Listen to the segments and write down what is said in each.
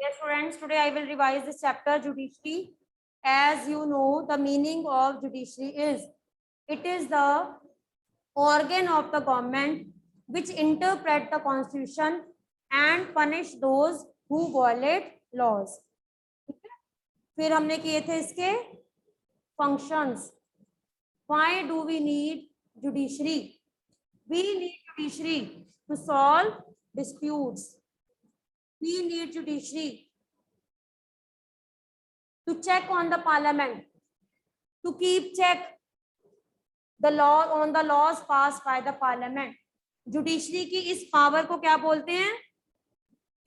Yes, students, today I will revise this chapter, judiciary. As you know, the meaning of judiciary is, it is the organ of the government which interpret the constitution and punish those who violate laws. फिर हमने किए थे इसके functions. Why do we need judiciary? We need judiciary to solve disputes. We need judiciary to check on the parliament, to keep check the law on the laws passed by the parliament. Judiciary की इस power को क्या बोलते हैं?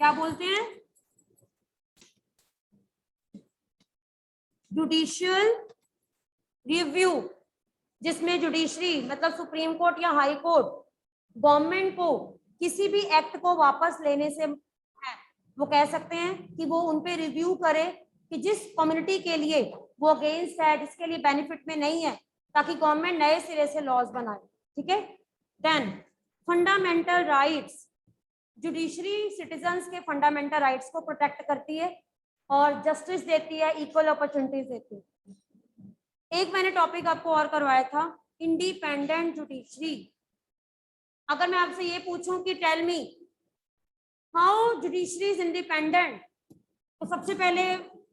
क्या बोलते हैं? Judicial review, जिसमें जुडिशरी मतलब सुप्रीम कोर्ट या हाई कोर्ट गवर्नमेंट को किसी भी एक्ट को वापस लेने से वो कह सकते हैं कि वो उन पे रिव्यू करे कि जिस कम्युनिटी के लिए वो अगेंस्ट है, जिसके लिए बेनिफिट में नहीं है, ताकि गवर्नमेंट नए सिरे से लॉज बनाए. ठीक है. Then fundamental rights. Judiciary citizens के फंडामेंटल राइट्स को प्रोटेक्ट करती है और जस्टिस देती है, इक्वल अपॉर्चुनिटीज देती है. एक मैंने टॉपिक आपको और करवाया था, इंडिपेंडेंट जुडिशरी. अगर मैं आपसे ये पूछूं कि tell me how judiciary is independent, तो सबसे पहले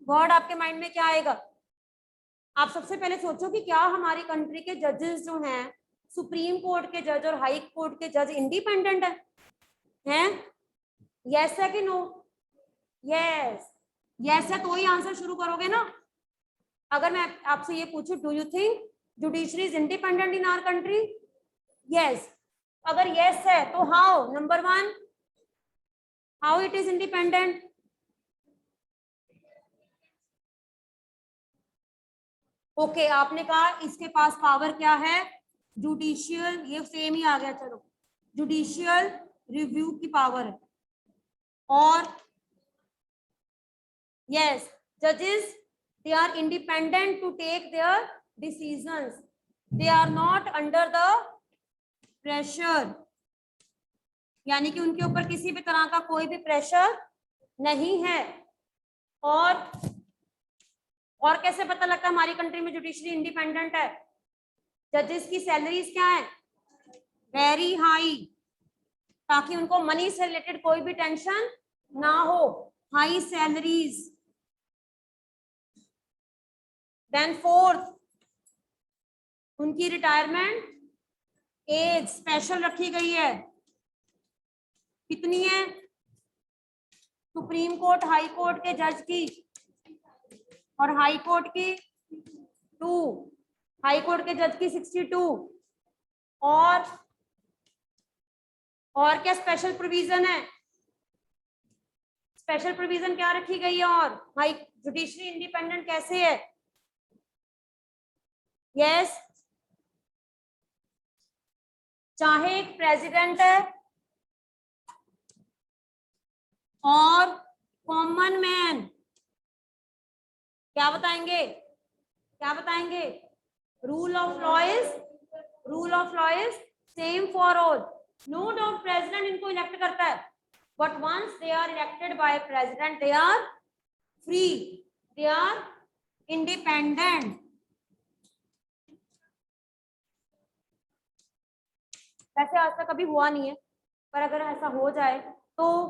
वर्ड आपके माइंड में क्या आएगा? आप सबसे पहले सोचो कि क्या हमारी कंट्री के जजेस जो हैं, सुप्रीम कोर्ट के जज और हाई कोर्ट के जज इंडिपेंडेंट हैं? यस है कि नो? यस. यस है तो ही आंसर शुरू करोगे ना. अगर मैं आपसे ये पूछूं, do you think judiciary is independent in our country? Yes. अगर यस है तो how? Number one, how it is independent? Okay, आपने कहा इसके पास पावर क्या है? जुडिशियल, ये सेम ही आ गया. चलो, जुडिशियल रिव्यू की पावर है. और यस, जजेस they are independent to take their decisions. They are not under the pressure. यानी कि उनके ऊपर किसी भी तरह का कोई भी प्रेशर नहीं है. और कैसे पता लगता है हमारी कंट्री में जुडिशरी इंडिपेंडेंट है? जजेस की सैलरीज क्या है? वेरी हाई, ताकि उनको मनी से रिलेटेड कोई भी टेंशन ना हो. High salaries. देन फोर्थ, उनकी रिटायरमेंट एज स्पेशल रखी गई है. कितनी है? सुप्रीम कोर्ट हाई कोर्ट के जज की और हाई कोर्ट की 2, हाई कोर्ट के जज की 62. और क्या स्पेशल प्रोविजन है? स्पेशल प्रोविजन क्या रखी गई है? और हाई जुडिशरी इंडिपेंडेंट कैसे है? यस, चाहे एक प्रेसिडेंट है और कॉमन मैन, क्या बताएंगे? क्या बताएंगे? Rule of law is same for all. No doubt president इनको इलेक्ट करता है, but once they are elected by president they are free, they are independent. वैसे आज तक कभी हुआ नहीं है, पर अगर ऐसा हो जाए तो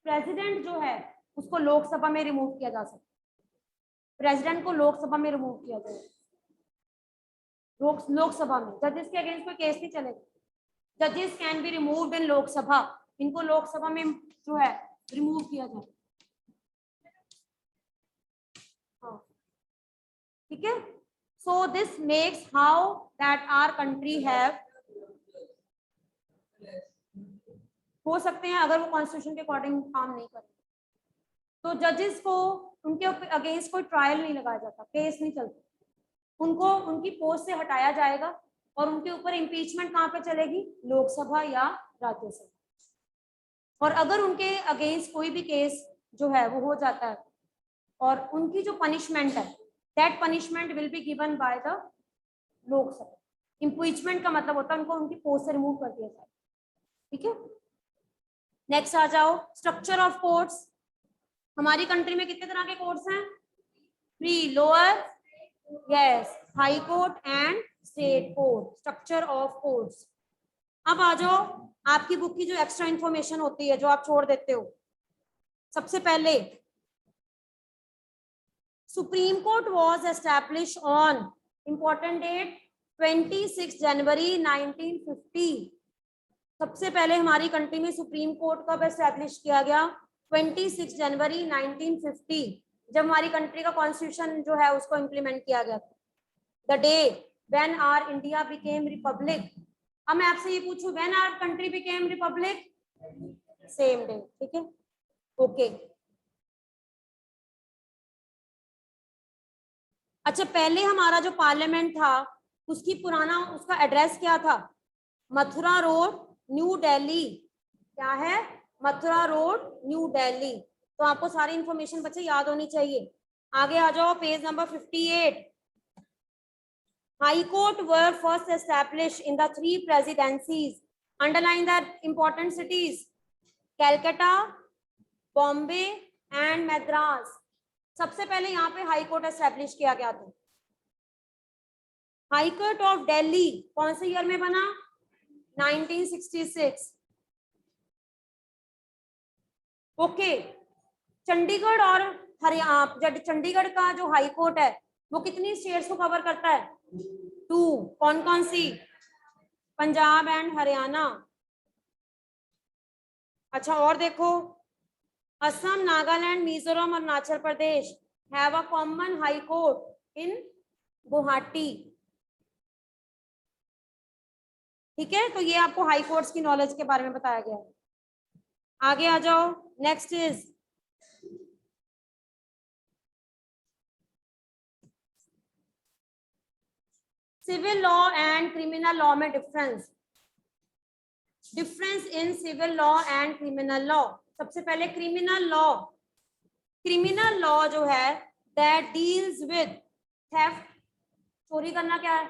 प्रेसिडेंट जो है उसको लोकसभा में रिमूव किया जा सकता है. प्रेसिडेंट को लोकसभा में रिमूव किया जाए. लोकसभा में जजेस के अगेंस्ट कोई केस नहीं चलेगा. जजेस can be removed in Lok Sabha. इनको लोकसभा में जो है रिमूव किया जाए. ठीक है. So this makes how that our country have, हो सकते हैं अगर वो कॉन्स्टिट्यूशन के अकॉर्डिंग काम नहीं करे तो जजेस को उनके अगेंस्ट कोई ट्रायल नहीं लगाया जाता, केस नहीं चलता. उनको उनकी पोस्ट से हटाया जाएगा और उनके ऊपर इम्पीचमेंट कहाँ पे चलेगी? लोकसभा या राज्यसभा. और अगर उनके अगेंस्ट कोई भी केस जो है वो हो जाता है और उनकी जो पनिशमेंट है, that punishment will be given by the Lok Sabha. Impeachment का मतलब होता है उनको उनकी पोस्ट से रिमूव कर दिया जाए. ठीक है. नेक्स्ट आ जाओ, स्ट्रक्चर ऑफ कोर्ट्स. हमारी कंट्री में कितने तरह के कोर्ट्स हैं? 3, lower, yes, high court and state court, structure of courts. अब आ जाओ आपकी बुक की जो एक्स्ट्रा इंफॉर्मेशन होती है जो आप छोड़ देते हो। सबसे पहले Supreme Court was establish on important date 26 January 1950। सबसे पहले हमारी कंट्री में सुप्रीम कोर्ट कब एस्टैब्लिश किया गया? 26 जनवरी 1950, जब हमारी कंट्री का कॉन्स्टिट्यूशन जो है उसको इम्प्लीमेंट किया गया। The day when our India became republic. अब मैं आपसे ये पूछूं, when our country became republic? Same day, ठीक है, ओके। अच्छा, पहले हमारा जो पार्लियामेंट था उसकी पुराना उसका एड्रेस क्या था? Mathura road, new Delhi. क्या है? Mathura road, new Delhi. तो आपको सारी इंफॉर्मेशन बच्चे याद होनी चाहिए। आगे आ जाओ, page number 58। High court were first established in the 3 presidencies. Underline the important cities, Calcutta, Bombay and Madras. सबसे पहले यहाँ पे हाई कोर्ट एस्टैब्लिश किया गया था। हाई कोर्ट ऑफ दिल्ली कौन से ईयर में बना? 1966। ओके। चंडीगढ़ और हरियाणा, चंडीगढ़ का जो हाई कोर्ट है वो कितनी स्टेट्स को कवर करता है? 2। कौन कौन सी? पंजाब एंड हरियाणा। अच्छा, और देखो, असम, नागालैंड, मिजोरम और Arunachal Pradesh have a common high court in Guwahati. ठीक है, तो ये आपको हाई कोर्ट्स की नॉलेज के बारे में बताया गया है। आगे आ जाओ, next is civil law and criminal law में difference in civil law and criminal law. सबसे पहले क्रिमिनल लॉ। क्रिमिनल लॉ जो है दैट डील्स विद थेफ्ट। चोरी करना क्या है?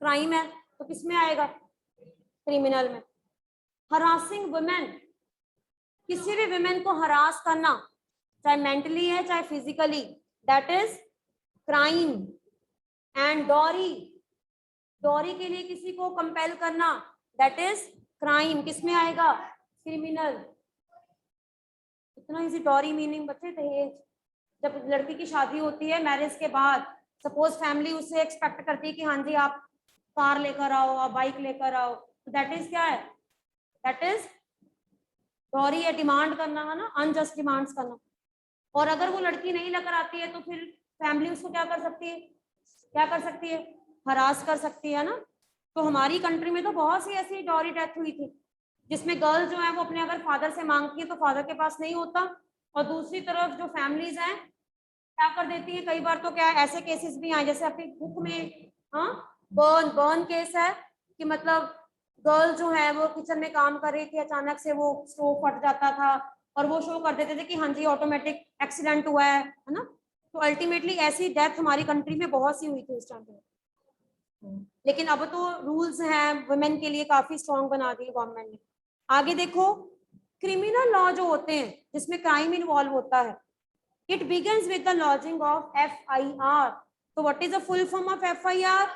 क्राइम है, तो किस में आएगा? क्रिमिनल में। हरासिंग वुमेन, किसी भी वुमेन को हरास करना, चाहे मेंटली है चाहे physically, that is crime. And dowry, dowry के लिए किसी को कंपेल करना, दैट इज क्राइम। किसमें आएगा? क्रिमिनल। इतना इजी। डॉरी मीनिंग बच्चे दहेज। जब लड़की की शादी होती है मैरिज के बाद, सपोज फैमिली उससे एक्सपेक्ट करती है कि हाँ जी आप कार लेकर आओ, आप बाइक लेकर आओ, तो दैट इज क्या है? दैट इज डॉरी है, डिमांड करना है ना, अनजस्ट डिमांड्स करना। और अगर वो लड़की नहीं लेकर आती है तो फिर फैमिली उसको क्या कर सकती है? क्या कर सकती है? हरास कर सकती है ना। तो हमारी कंट्री में तो बहुत सी ऐसी डॉरी डेथ हुई थी जिसमें गर्ल जो है वो अपने अगर फादर से मांगती है तो फादर के पास नहीं होता, और दूसरी तरफ जो फैमिलीज हैं क्या कर देती है, कई बार तो क्या ऐसे केसेस भी आए जैसे अपनी बुक में, हाँ, बर्न केस है कि मतलब गर्ल जो है वो किचन में काम कर रही थी, अचानक से वो स्टोव फट जाता था और वो शो कर देते थे कि हाँ जी ऑटोमेटिक एक्सीडेंट हुआ है ना। तो अल्टीमेटली ऐसी डेथ हमारी कंट्री में बहुत सी हुई थी उस टाइम पे। लेकिन अब तो रूल्स हैं वुमेन के लिए काफी स्ट्रॉन्ग बना दिए गवर्नमेंट ने। आगे देखो, क्रिमिनल लॉ जो होते हैं जिसमें क्राइम इन्वॉल्व होता है, it begins with the lodging of FIR. So what is the full form of FIR?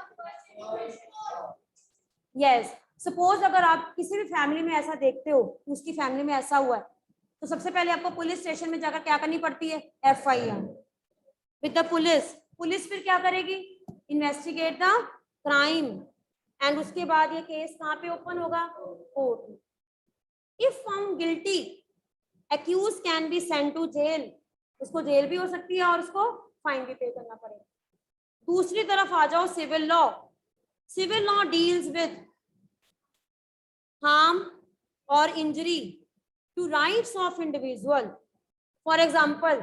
Yes. Suppose अगर आप किसी भी फैमिली में ऐसा देखते हो कि उसकी फैमिली में ऐसा हुआ है, तो सबसे पहले आपको पुलिस स्टेशन में जाकर क्या करनी पड़ती है? FIR with the police. Police फिर क्या करेगी? इन्वेस्टिगेट द क्राइम, एंड उसके बाद ये केस कहाँ पे ओपन होगा? कोर्ट में। If found guilty, accused can be sent to jail. उसको जेल भी हो सकती है और उसको फाइन भी पे करना पड़ेगा। दूसरी तरफ आ जाओ, civil law. Civil law deals with harm और injury to rights of individual. For example,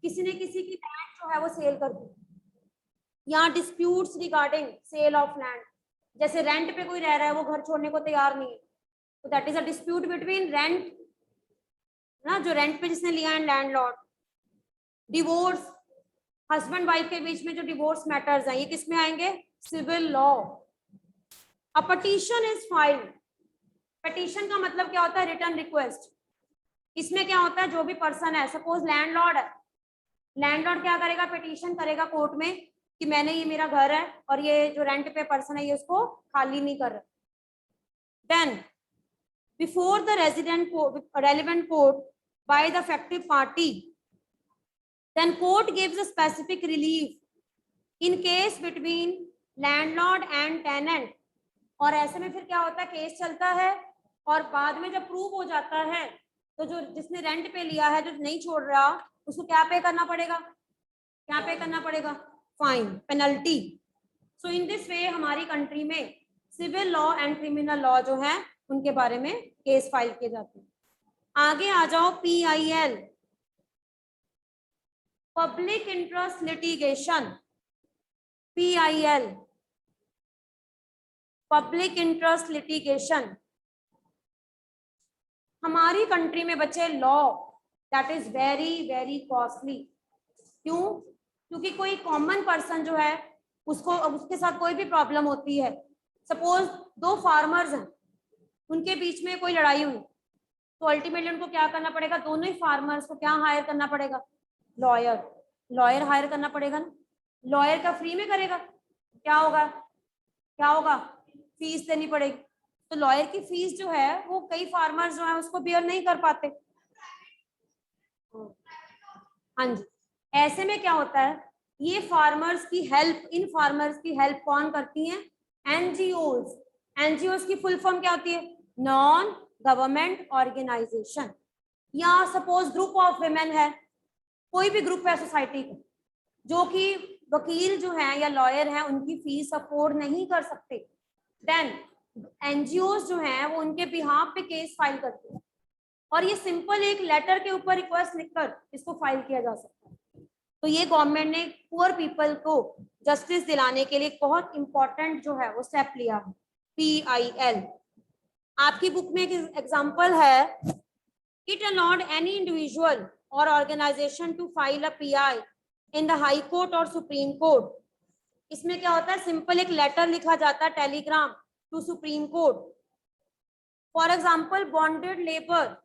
किसी ने किसी की लैंड जो है वो सेल कर दी, या disputes regarding sale of land, जैसे रेंट पे कोई रह रहा है वो घर छोड़ने को तैयार नहीं है, तो that is a dispute between rent ना, जो रेंट पे जिसने लिया है, लैंडलॉर्ड। डिवोर्स, हस्बैंड वाइफ के बीच में जो डिवोर्स मैटर्स हैं ये किस में आएंगे? Civil law. A petition is filed. Petition का मतलब क्या होता है? Written request. इसमें क्या होता है, जो भी पर्सन है, सपोज लैंडलॉर्ड है, लैंडलॉर्ड क्या करेगा, पिटीशन करेगा कोर्ट में कि मैंने, ये मेरा घर है और ये जो रेंट पे पर्सन है ये उसको खाली नहीं कर रहा. Then before the relevant court by the affected party, then court gives a specific relief in case between landlord and tenant. और ऐसे में फिर क्या होता है, केस चलता है और बाद में जब प्रूव हो जाता है तो जो जिसने रेंट पे लिया है, जो नहीं छोड़ रहा, उसको क्या पे करना पड़ेगा, क्या पे करना पड़ेगा, fine, penalty. So in this way हमारी कंट्री में civil law and criminal law जो है उनके बारे में केस फाइल किए जाते हैं. आगे आ जाओ, PIL, public interest litigation. PIL, public interest litigation. हमारी कंट्री में बच्चे law that is very very costly. क्यों? क्योंकि कोई कॉमन पर्सन जो है उसको, उसके साथ कोई भी प्रॉब्लम होती है, सपोज दो फार्मर्स हैं, उनके बीच में कोई लड़ाई हुई, तो अल्टीमेटली उनको क्या करना पड़ेगा, दोनों ही फार्मर्स को क्या हायर करना पड़ेगा, लॉयर. लॉयर हायर करना पड़ेगा ना. लॉयर का फ्री में करेगा, क्या होगा, क्या होगा, फीस देनी पड़ेगी. तो लॉयर की फीस जो है वो कई फार्मर्स जो है उसको बियर नहीं कर पाते. हाँ जी. ऐसे में क्या होता है, ये फार्मर्स की हेल्प, इन फार्मर्स की हेल्प कौन करती हैं, एनजीओज. एनजीओज की फुल फॉर्म क्या होती है, नॉन गवर्नमेंट ऑर्गेनाइजेशन. या सपोज ग्रुप ऑफ विमेन है, कोई भी ग्रुप है सोसाइटी का, जो कि वकील जो है या लॉयर है उनकी फीस अफोर्ड नहीं कर सकते, देन एनजीओज जो हैं वो उनके बिहाफ पे केस फाइल करते हैं. और ये सिंपल एक लेटर के ऊपर रिक्वेस्ट लिखकर इसको फाइल किया जा सकता है. तो ये गवर्नमेंट ने पुअर पीपल को जस्टिस दिलाने के लिए बहुत इंपॉर्टेंट जो है वो स्टेप लिया है, PIL. आपकी बुक में एक एग्जांपल है, इट अलाउड एनी इंडिविजुअल और organisation to file a PI in the High Court और सुप्रीम कोर्ट. इसमें क्या होता है, सिंपल एक लेटर लिखा जाता है, telegram to Supreme Court. For example bonded labour.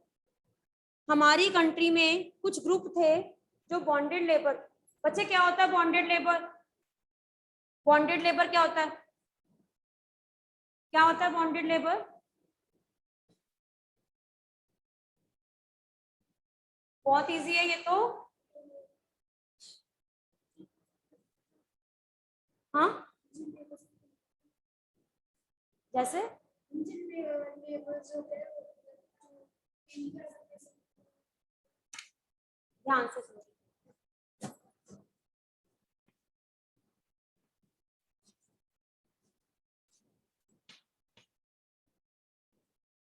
हमारी कंट्री में कुछ ग्रुप थे जो बॉन्डेड लेबर. बच्चे क्या होता है बॉन्डेड लेबर, बॉन्डेड लेबर क्या होता है, क्या होता है बॉन्डेड लेबर, बहुत इजी है ये तो. हाँ, जैसे ध्यान से सुनो.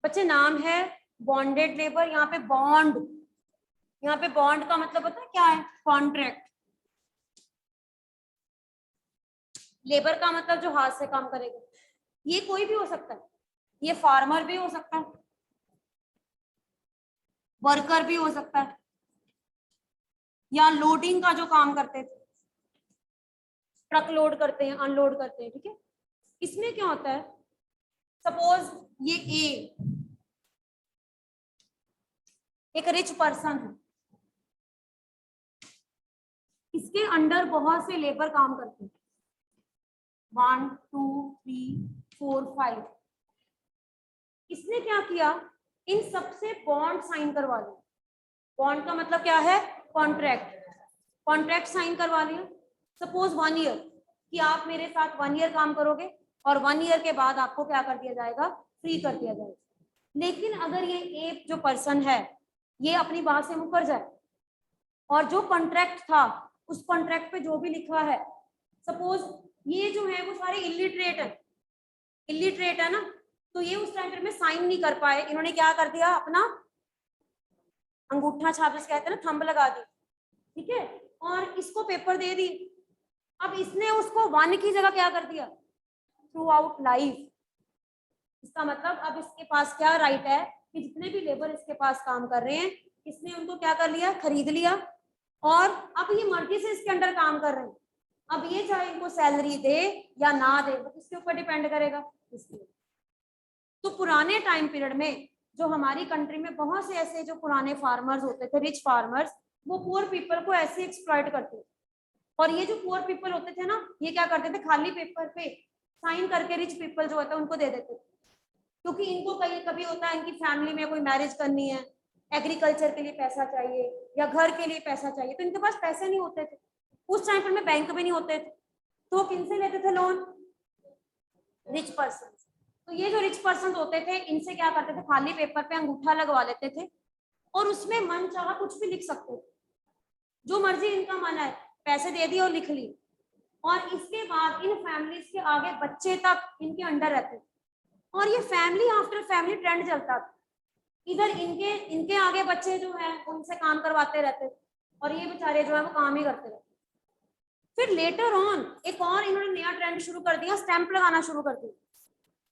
बच्चे नाम है बॉन्डेड लेबर. यहाँ पे बॉन्ड, यहाँ पे बॉन्ड का मतलब पता है क्या है, कॉन्ट्रैक्ट. लेबर का मतलब जो हाथ से काम करेगा. ये कोई भी हो सकता है, ये फार्मर भी हो सकता है, वर्कर भी हो सकता है, या लोडिंग का जो काम करते थे, ट्रक लोड करते हैं, अनलोड करते हैं, ठीक है. इसमें क्या होता है, सपोज ये एक रिच पर्सन है, इसके अंडर बहुत से लेबर काम करते हैं, 1 2 3 4 5. इसने क्या किया, इन सबसे बॉन्ड साइन करवा लिया. बॉन्ड का मतलब क्या है, कॉन्ट्रैक्ट. कॉन्ट्रैक्ट साइन करवा लिया. सपोज 1 ईयर कि आप मेरे साथ 1 ईयर काम करोगे और 1 ईयर के बाद आपको क्या कर दिया जाएगा, फ्री कर दिया जाएगा. लेकिन अगर ये एक जो पर्सन है ये अपनी बात से मुकर जाए और जो कॉन्ट्रैक्ट था उस कॉन्ट्रैक्ट पे जो भी लिखा है, सपोज ये जो है वो सारे इलिटरेट है, इलिटरेट है ना, तो ये उस टाइम में साइन नहीं कर पाए. इन्होंने क्या कर दिया, अपना अंगूठा छाप जिसे कहते हैं ना, थंब लगा दी, ठीक है, और इसको पेपर दे दी. अब इसने उसको 1 की जगह क्या कर दिया, थ्रू आउट लाइफ. इसका मतलब अब इसके पास क्या राइट है कि जितने भी लेबर इसके पास काम कर रहे हैं, इसने उनको क्या कर लिया, खरीद लिया, और अब ये मर्जी से इसके अंडर काम कर रहे हैं. अब ये चाहे इनको सैलरी दे या ना दे, वो किसके ऊपर डिपेंड करेगा, इसके. तो पुराने टाइम पीरियड में जो हमारी कंट्री में बहुत से ऐसे जो पुराने फार्मर्स होते थे, रिच फार्मर्स, वो पुअर पीपल को ऐसे एक्सप्लॉइट करते थे। और ये जो पुअर पीपल होते थे ना, ये क्या करते थे, खाली पेपर पे साइन करके रिच पीपल जो होता है उनको दे देते थे, क्योंकि इनको कभी होता है इनकी फैमिली में कोई मैरिज करनी है, एग्रीकल्चर के लिए पैसा चाहिए या घर के लिए पैसा चाहिए, तो इनके पास पैसे नहीं होते थे। उस टाइम पर में बैंक में नहीं होते थे, तो किनसे लेते थे लोन, रिच पर्सन। तो ये जो रिच पर्सन होते थे, इनसे क्या करते थे, खाली पेपर पे अंगूठा लगवा लेते थे और उसमें मन चाहा कुछ भी लिख सकते थे, जो मर्जी इनका मन है, पैसे दे दिए और लिख ली। और इसके बाद इन फैमिलीज के आगे बच्चे तक इनके अंडर रहते, और ये फैमिली आफ्टर फैमिली ट्रेंड चलता था। इधर इनके आगे बच्चे जो है उनसे काम करवाते रहते और ये बेचारे जो है वो काम ही करते रहते। फिर लेटर ऑन एक और इन्होंने नया ट्रेंड शुरू कर दिया, स्टैंप लगाना शुरू कर दिया।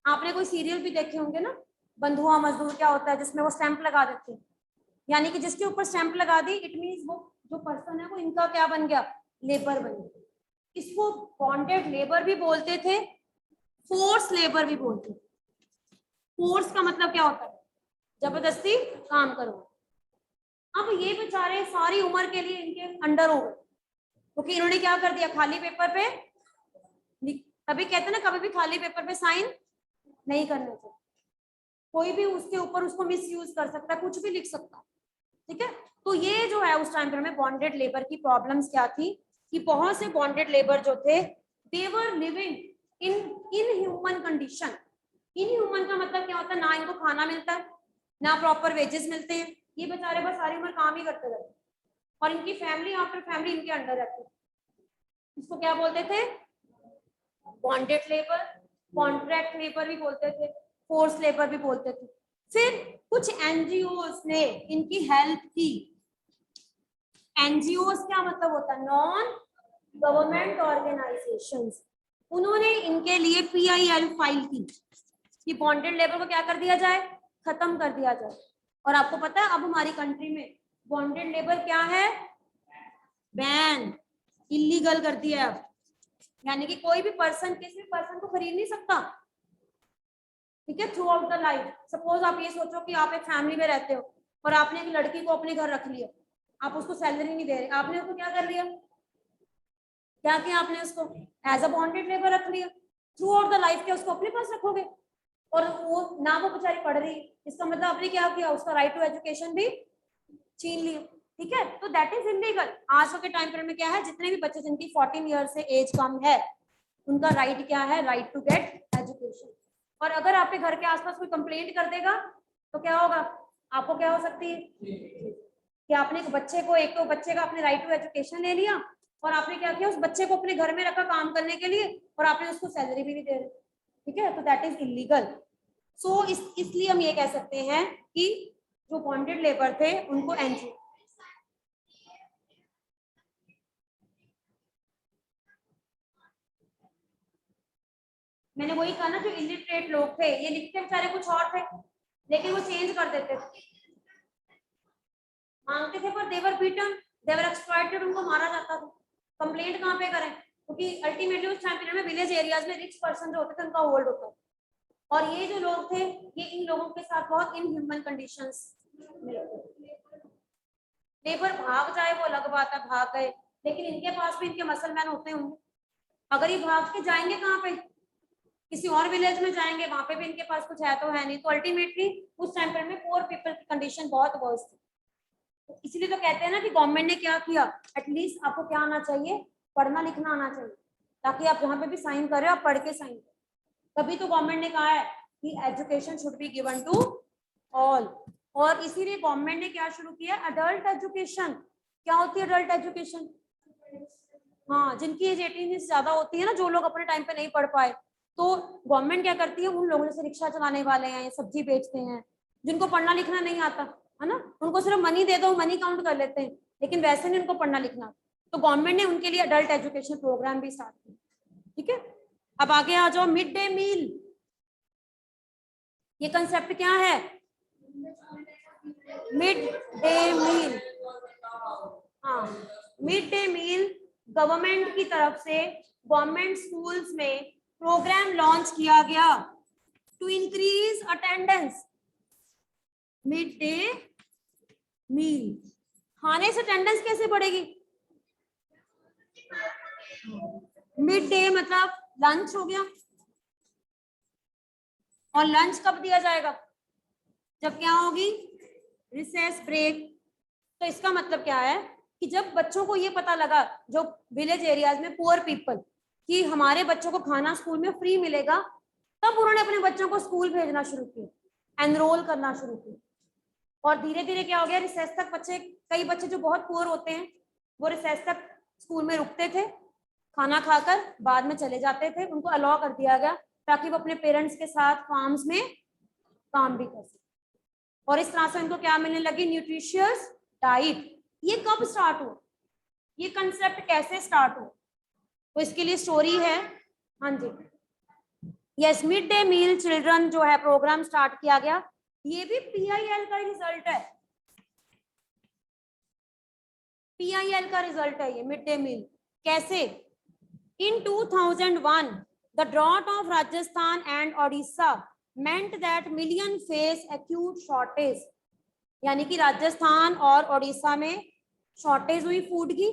आपने कोई सीरियल भी देखे होंगे ना, बंधुआ मजदूर क्या होता है, जिसमें वो स्टैंप लगा देते हैं, यानी कि जिसके ऊपर स्टैंप लगा दी, इट मींस वो जो पर्सन है वो इनका क्या बन गया, लेबर बन गया। इसको बॉन्डेड लेबर भी बोलते थे, फोर्स लेबर भी बोलते थे। फोर्स का मतलब क्या होता है, जबरदस्ती काम करो। अब ये बेचारे सारी उम्र के लिए इनके अंडर हो गए, क्योंकि इन्होंने क्या कर दिया, खाली पेपर पे, तभी कहते हैं ना कभी भी खाली पेपर पे साइन नहीं करना चाहिए, कोई भी उसके ऊपर उसको मिस यूज कर सकता है, कुछ भी लिख सकता है, ठीक है। तो ये जो है उस टाइम पर में बॉन्डेड लेबर की प्रॉब्लम्स क्या थी, कि बहुत से बॉन्डेड लेबर जो थे, they were living in inhuman condition. Inhuman का मतलब क्या होता है, ना इनको खाना मिलता है, ना प्रॉपर वेजेस मिलते हैं, ये बेचारे बस सारी उम्र काम ही करते रहते, और इनकी फैमिली आफ्टर फैमिली इनके अंडर रहती है। इसको क्या बोलते थे, बॉन्डेड लेबर, कॉन्ट्रैक्ट लेबर भी बोलते थे, फोर्स लेबर भी बोलते थे। फिर कुछ एनजीओस ने इनकी हेल्प की। एनजीओस क्या मतलब होता है, नॉन गवर्नमेंट ऑर्गेनाइजेशंस। उन्होंने इनके लिए PIL फाइल की कि बॉन्डेड लेबर को क्या कर दिया जाए, खत्म कर दिया जाए। और आपको पता है अब हमारी कंट्री में बॉन्डेड लेबर क्या है, बैन, इलीगल कर दिया है। यानी कि कोई भी पर्सन किसी भी पर्सन को खरीद नहीं सकता, ठीक है, through out the life. Suppose आप ये सोचो कि आप एक फैमिली में रहते हो और आपने एक लड़की को अपने घर रख लिया, आप उसको सैलरी नहीं दे रहे, आपने उसको क्या कर लिया, क्या किया आपने, उसको एज अ बॉन्डेड लेबर रख लिया। थ्रू आउट द लाइफ क्या उसको अपने पास रखोगे, और वो ना वो बेचारी पढ़ रही, इसका मतलब आपने क्या किया, उसका राइट टू एजुकेशन भी छीन लिया, ठीक है। तो दैट इज इलीगल। आज के टाइम पर में क्या है, जितने भी बच्चे जिनकी 14 ईयर से एज कम है, उनका राइट क्या है, राइट टू गेट एजुकेशन। और अगर आपके घर के आसपास कोई कंप्लेंट कर देगा तो क्या होगा, आपको क्या हो सकती है कि आपने एक बच्चे को, एक तो बच्चे का आपने राइट टू एजुकेशन ले लिया, और आपने क्या किया, उस बच्चे को अपने घर में रखा काम करने के लिए, और आपने उसको सैलरी भी नहीं दे रहे, ठीक है। तो दैट इज इलीगल। सो इसलिए हम ये कह सकते हैं कि जो बॉन्डेड लेबर थे उनको एनजीओ, मैंने वही कहा ना, जो इलिटरेट लोग थे ये लिखते बेचारे कुछ और थे, लेकिन वो चेंज कर देते थे, मांगते थे पर देवर बीटन, देवर एक्सप्लॉइटेड, उनको मारा जाता था। कंप्लेंट कहाँ पे करें, क्योंकि अल्टीमेटली उस टाइम पीरियड में विलेज एरियाज में रिच पर्सन जो होते थे उनका होल्ड होता था, और ये जो लोग थे ये इन लोगों के साथ बहुत इनह्यूमन कंडीशंस में रहते थे। लेबर भाग जाए वो अलग बात है, भाग गए, लेकिन इनके पास भी इनके मसलमैन होते होंगे। अगर ये भाग के जाएंगे कहाँ पे, किसी और विलेज में जाएंगे, वहां पे भी इनके पास कुछ है तो है नहीं। तो अल्टीमेटली उस टाइम पर में पुअर पीपल की कंडीशन बहुत वर्स थी। तो इसलिए तो कहते हैं ना कि गवर्नमेंट ने क्या किया, एटलीस्ट आपको क्या आना चाहिए, पढ़ना लिखना आना चाहिए, ताकि आप जहाँ पे भी साइन कर रहे हो आप पढ़ के साइन करो। तभी तो गवर्नमेंट ने कहा है कि education should be given to all. और इसीलिए गवर्नमेंट ने क्या शुरू किया, अडल्ट एजुकेशन। क्या होती है अडल्ट एजुकेशन, हाँ, जिनकी एज 18 से ज्यादा होती है ना, जो लोग अपने टाइम पे नहीं पढ़ पाए, तो गवर्नमेंट क्या करती है, उन लोगों से रिक्शा चलाने वाले हैं, सब्जी बेचते हैं, जिनको पढ़ना लिखना नहीं आता है ना, उनको सिर्फ मनी दे दो, मनी काउंट कर लेते हैं, लेकिन वैसे नहीं उनको पढ़ना लिखना। तो गवर्नमेंट ने उनके लिए अडल्ट एजुकेशन प्रोग्राम भी स्टार्ट किया, ठीक है। अब आगे आ जाओ, मिड डे मील। ये कंसेप्ट क्या है, मिड डे मील। हाँ, मिड डे मील गवर्नमेंट की तरफ से गवर्नमेंट स्कूल्स में प्रोग्राम लॉन्च किया गया to increase attendance. Mid day meal, खाने से अटेंडेंस कैसे बढ़ेगी? मिड डे मतलब लंच हो गया, और लंच कब दिया जाएगा? जब क्या होगी? Recess break. तो इसका मतलब क्या है कि जब बच्चों को ये पता लगा, जो विलेज एरियाज में पुअर पीपल, कि हमारे बच्चों को खाना स्कूल में फ्री मिलेगा, तब उन्होंने अपने बच्चों को स्कूल भेजना शुरू किया, एनरोल करना शुरू किया। और धीरे धीरे क्या हो गया, रिसेस तक बच्चे, कई बच्चे जो बहुत पुअर होते हैं वो रिसेस तक स्कूल में रुकते थे, खाना खाकर बाद में चले जाते थे, उनको अलाउ कर दिया गया ताकि वो अपने पेरेंट्स के साथ फार्म्स में काम भी कर सके। और इस तरह से उनको क्या मिलने लगी? Nutritious diet. ये कब स्टार्ट हुआ? ये कंसेप्ट कैसे स्टार्ट हुआ? तो इसके लिए स्टोरी है। हाँ जी, yes, mid day meal children जो है प्रोग्राम स्टार्ट किया गया, ये भी PIL का रिजल्ट है। PIL का रिजल्ट है ये मिड डे मील। कैसे? In 2001 the drought of Rajasthan and Odisha meant that million face acute shortage, यानी कि राजस्थान और ओडिशा में शॉर्टेज हुई फूड की।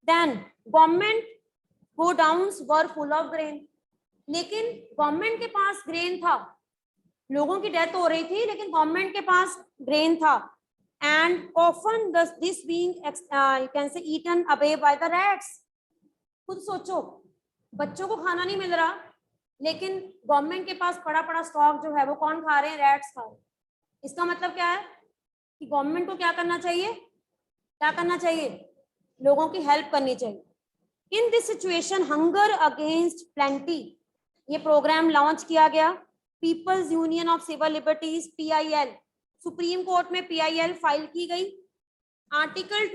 Then government godowns were full of grain, लेकिन गवर्नमेंट के पास ग्रेन था, लोगों की डेथ हो रही थी लेकिन गवर्नमेंट के पास ग्रेन था। And often this being you can say eaten away by the rats. खुद सोचो, बच्चों को खाना नहीं मिल रहा, लेकिन गवर्नमेंट के पास पड़ा पड़ा स्टॉक जो है वो कौन खा रहे हैं? रैट्स खा रहे हैं। इसका मतलब क्या है कि गवर्नमेंट को क्या करना चाहिए? क्या करना चाहिए? लोगों की हेल्प करनी चाहिए। In this situation hunger against plenty, ये प्रोग्राम लॉन्च किया गया। People's Union of Civil Liberties PIL, Supreme Court में PIL फाइल की गई। आर्टिकल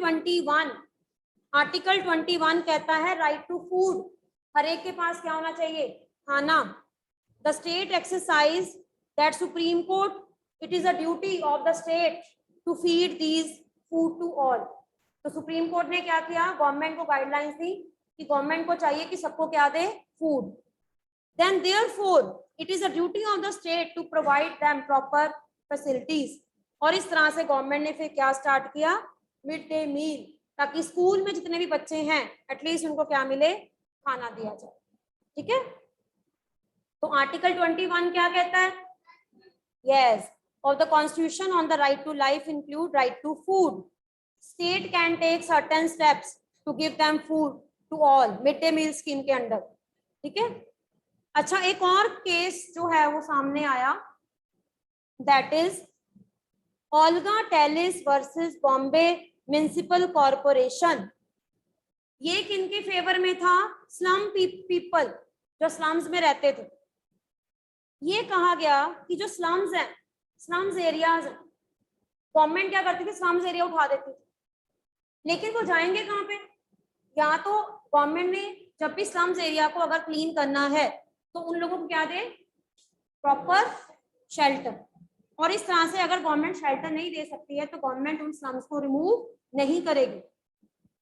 21 कहता है राइट टू फूड, हर एक के पास क्या होना चाहिए? खाना। The state exercise that Supreme Court, it is a duty of the state to feed these food to all. तो सुप्रीम कोर्ट ने क्या किया? गवर्नमेंट को गाइडलाइंस दी कि गवर्नमेंट को चाहिए कि सबको क्या दे? Food. Then therefore it is a duty of the state to provide them proper facilities. और इस तरह से गवर्नमेंट ने फिर क्या स्टार्ट किया? मिड डे मील, ताकि स्कूल में जितने भी बच्चे हैं एटलीस्ट उनको क्या मिले? खाना दिया जाए। ठीक है, तो आर्टिकल 21 क्या कहता है? Yes, of the constitution on the right to life include right to food. State can take certain steps to give them food to all, mid day meal scheme के अंडर। ठीक है, अच्छा, एक और केस जो है वो सामने आया, that is Olga Tellis versus Bombay municipal corporation. ये किनके फेवर में था? स्लम पीपल, जो स्लम्स में रहते थे। ये कहा गया कि जो स्लम्स हैं, स्लम्स एरियाज, गवर्नमेंट क्या करती थी? स्लम्स एरिया उठा देती थी, लेकिन वो जाएंगे कहाँ पे? या तो गवर्नमेंट ने जब भी स्लम्स एरिया को अगर क्लीन करना है तो उन लोगों को क्या दे? Proper shelter. और इस तरह से अगर गवर्नमेंट शेल्टर नहीं दे सकती है तो गवर्नमेंट उन स्लम्स को रिमूव नहीं करेगी।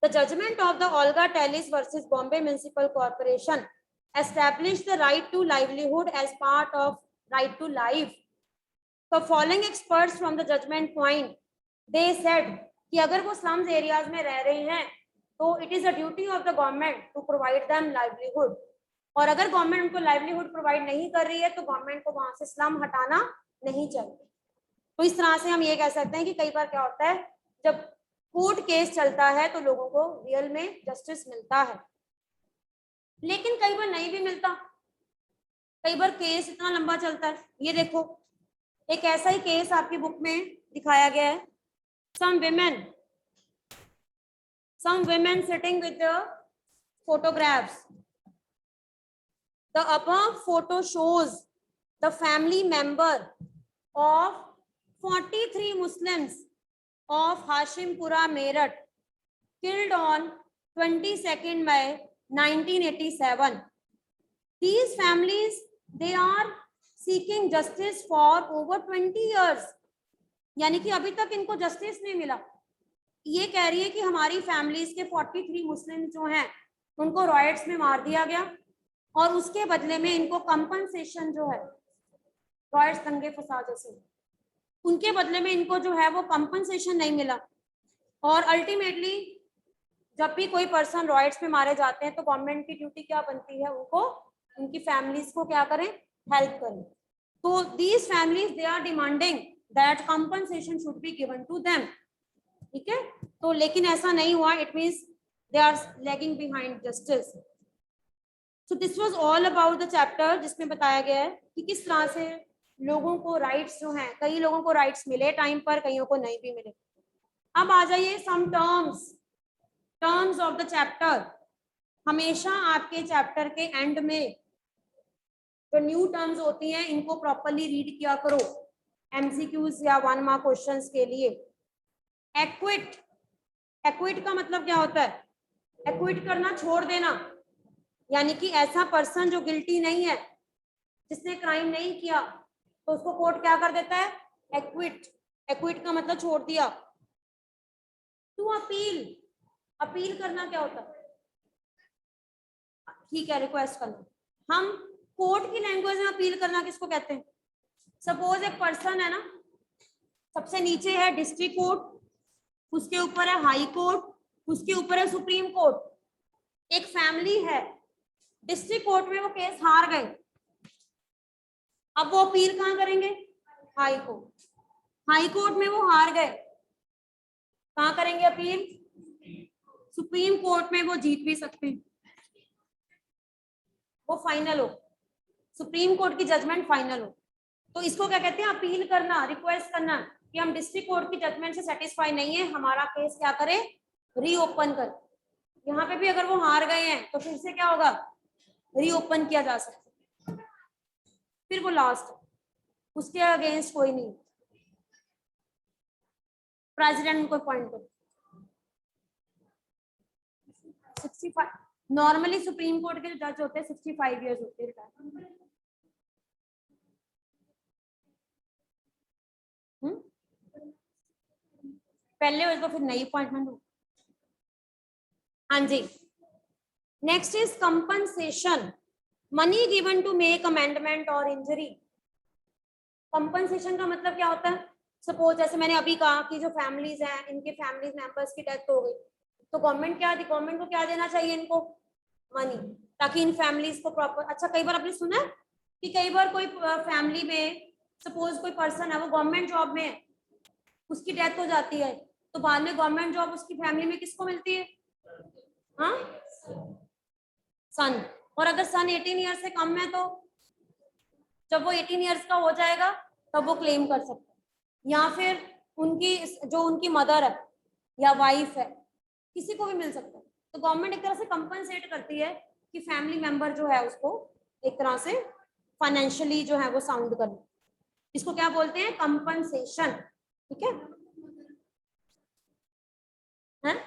The judgment of the Olga Tellis versus Bombay municipal corporation established the right to livelihood as part of right to life. So following experts from the judgment point, they said कि अगर वो slums areas में रह रहे हैं तो it is a duty of the government to provide them livelihood. और अगर गवर्नमेंट उनको लाइवलीहुड प्रोवाइड नहीं कर रही है तो गवर्नमेंट को वहां से स्लम हटाना नहीं चाहिए। तो इस तरह से हम ये कह सकते हैं कि कई बार क्या होता है, जब कोर्ट केस चलता है तो लोगों को रियल में जस्टिस मिलता है, लेकिन कई बार नहीं भी मिलता। कई बार केस इतना लंबा चलता है। ये देखो, एक ऐसा ही केस आपकी बुक में दिखाया गया है। some women sitting with the photographs. The above photo shows the family member of 43 Muslims of Hashimpura Meerut killed on 22nd May 1987. These families, they are seeking justice for over 20 years. यानी कि अभी तक इनको justice नहीं मिला। ये कह रही है कि हमारी फैमिलीज के 43 मुस्लिम जो हैं उनको रॉयट्स में मार दिया गया और उसके बदले में इनको कंपनसेशन जो है, रॉयट्स दंगे फसाद जैसे, उनके बदले में इनको जो है वो कंपनसेशन नहीं मिला। और अल्टीमेटली जब भी कोई पर्सन रॉयट्स में मारे जाते हैं तो गवर्नमेंट की ड्यूटी क्या बनती है, उनको उनकी फैमिलीज को क्या करें, हेल्प करें। तो these families they are demanding that compensation should be given to them, ठीक है। तो लेकिन ऐसा नहीं हुआ, it means they are lagging behind justice. So this was all about the chapter, जिसमें बताया गया है कि किस तरह से लोगों को राइट्स जो हैं, कई लोगों को राइट्स मिले टाइम पर, कईयों को नहीं भी मिले। अब आ जाइए some terms of the chapter. हमेशा आपके चैप्टर के एंड में जो न्यू टर्म्स होती हैं इनको प्रॉपर्ली रीड किया करो, एमसीक्यूज या 1 मार्क क्वेश्चंस के लिए। एक्विट, एक्विट का मतलब क्या होता है, एक्विट करना, छोड़ देना, यानी कि ऐसा पर्सन जो गिल्टी नहीं है, जिसने क्राइम नहीं किया, तो उसको कोर्ट क्या कर देता है, एक्विट। एक्विट का मतलब छोड़ दिया। टू अपील, अपील करना क्या होता है, ठीक है, रिक्वेस्ट करना। हम कोर्ट की लैंग्वेज में अपील करना किसको कहते हैं? सपोज एक पर्सन है ना, सबसे नीचे है डिस्ट्रिक्ट कोर्ट, उसके ऊपर है हाई कोर्ट, उसके ऊपर है सुप्रीम कोर्ट। एक फैमिली है, डिस्ट्रिक्ट कोर्ट में वो केस हार गए, अब वो अपील कहाँ करेंगे, हाई कोर्ट। हाई कोर्ट में वो हार गए, कहाँ करेंगे अपील, सुप्रीम कोर्ट में वो जीत भी सकते हैं, वो फाइनल हो, सुप्रीम कोर्ट की जजमेंट फाइनल हो। तो इसको क्या कहते हैं, अपील करना, रिक्वेस्ट करना कि हम डिस्ट्रिक्ट कोर्ट की जजमेंट से सेटिस्फाई नहीं है, हमारा केस क्या करें, रीओपन कर। यहाँ पे भी अगर वो हार गए हैं तो फिर से क्या होगा, रीओपन किया जा सकता है। फिर वो लास्ट, उसके अगेंस्ट कोई नहीं, प्रेसिडेंट को अपॉइंट करो। 65 नॉर्मली सुप्रीम कोर्ट के जज होते हैं 65 इयर्स होते हैं रिटायर। पहले हो तो फिर नई अपॉइंटमेंट हो। हाँ जी, next is compensation, money given to make amendment और इंजरी। कंपनसेशन का मतलब क्या होता है, सपोज जैसे मैंने अभी कहा कि जो फैमिलीज हैं, इनके फैमिली मेंबर्स की डेथ हो गई, तो गवर्नमेंट को क्या देना चाहिए, इनको मनी, ताकि इन फैमिलीज को प्रॉपर। अच्छा, कई बार आपने सुना है कि कई बार कोई फैमिली में सपोज कोई पर्सन है, वो गवर्नमेंट जॉब में है, उसकी डेथ हो जाती है, तो बाद में गवर्नमेंट जॉब उसकी फैमिली में किसको मिलती है, हाँ, सन। और अगर सन 18 ईयर्स से कम है, तो जब वो 18 ईयर्स का हो जाएगा तब वो क्लेम कर सकते हैं। या फिर उनकी जो उनकी मदर है या वाइफ है, किसी को भी मिल सकता है। तो गवर्नमेंट एक तरह से कंपनसेट करती है कि फैमिली मेंबर जो है उसको एक तरह से फाइनेंशियली जो है वो साउंड कर, इसको क्या बोलते हैं, कंपनसेशन, ठीक है। हैं?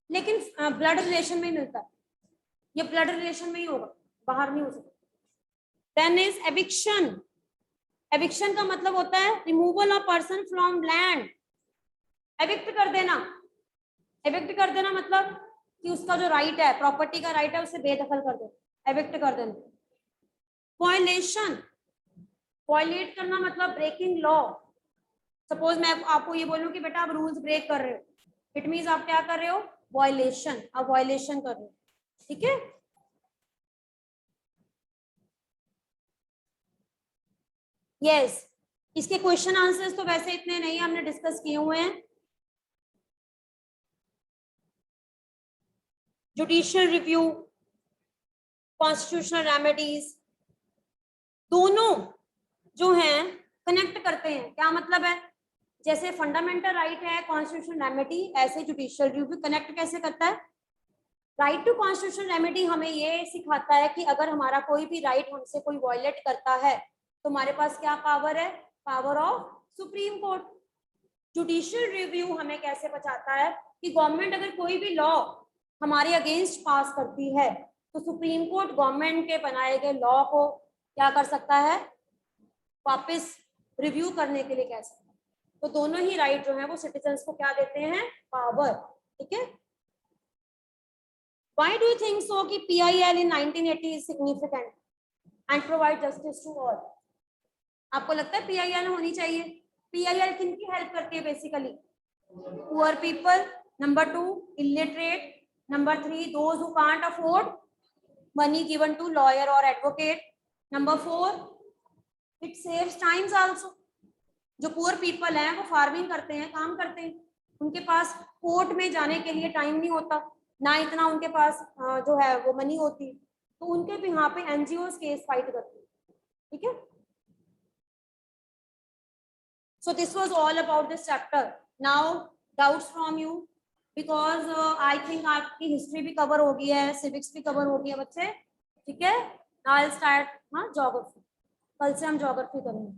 लेकिन ब्लड रिलेशन में ही मिलता है, ये ब्लड रिलेशन में ही होगा, बाहर नहीं हो सकता। देन इज एविक्शन, एविक्शन का मतलब होता है removal of person from land, evict कर देना। एविक्ट कर देना मतलब कि उसका जो राइट है, प्रॉपर्टी का राइट है, उसे बेदखल कर दो, एविक्ट कर देना। वायलेशन, वायलेट करना मतलब ब्रेकिंग लॉ। सपोज मैं आपको ये बोलूं कि बेटा आप रूल्स ब्रेक कर रहे हो, इट मींस आप क्या कर रहे हो, वायलेशन, आप वायलेशन कर रहे हो, ठीक है। यस, इसके क्वेश्चन आंसर्स तो वैसे इतने नहीं हमने डिस्कस किए हुए हैं। जुडिशियल रिव्यू, कॉन्स्टिट्यूशनल रेमेडीज, दोनों जो हैं कनेक्ट करते हैं। क्या मतलब है, जैसे फंडामेंटल राइट है कॉन्स्टिट्यूशनल रेमेडी, ऐसे जुडिशियल रिव्यू कनेक्ट कैसे करता है। राइट टू कॉन्स्टिट्यूशनल रेमेडी हमें ये सिखाता है कि अगर हमारा कोई भी राइट हमसे कोई वायलेट करता है तो हमारे पास क्या पावर है, power of supreme court. Judicial review हमें कैसे बचाता है कि गवर्नमेंट अगर कोई भी लॉ हमारे अगेंस्ट पास करती है तो सुप्रीम कोर्ट गवर्नमेंट के बनाए गए लॉ को क्या कर सकता है, वापस रिव्यू करने के लिए कह सकता है। तो दोनों ही राइट जो है वो सिटीजन्स को क्या देते हैं, पावर, ठीक है। Why do you think so कि PIL in 1980 is significant? And provide justice to all. आपको लगता है PIL होनी चाहिए? PIL किनकी हेल्प करती है basically? Poor people, number 2 illiterate, number 3 those who can't afford money given to lawyer और advocate, number 4 it saves times also. जो पुअर पीपल हैं वो फार्मिंग करते हैं, काम करते हैं, उनके पास कोर्ट में जाने के लिए टाइम नहीं होता, ना इतना उनके पास जो है वो मनी होती, तो उनके भी यहाँ पे NGOs केस फाइट करती है, ठीक है। So this was all about this chapter. Now doubts from you, because I think आपकी हिस्ट्री भी कवर हो गई है, सिविक्स भी कवर हो गई है बच्चे, ठीक है। Now I'll start ज्योग्राफी, कल से हम ज्योग्राफी करेंगे।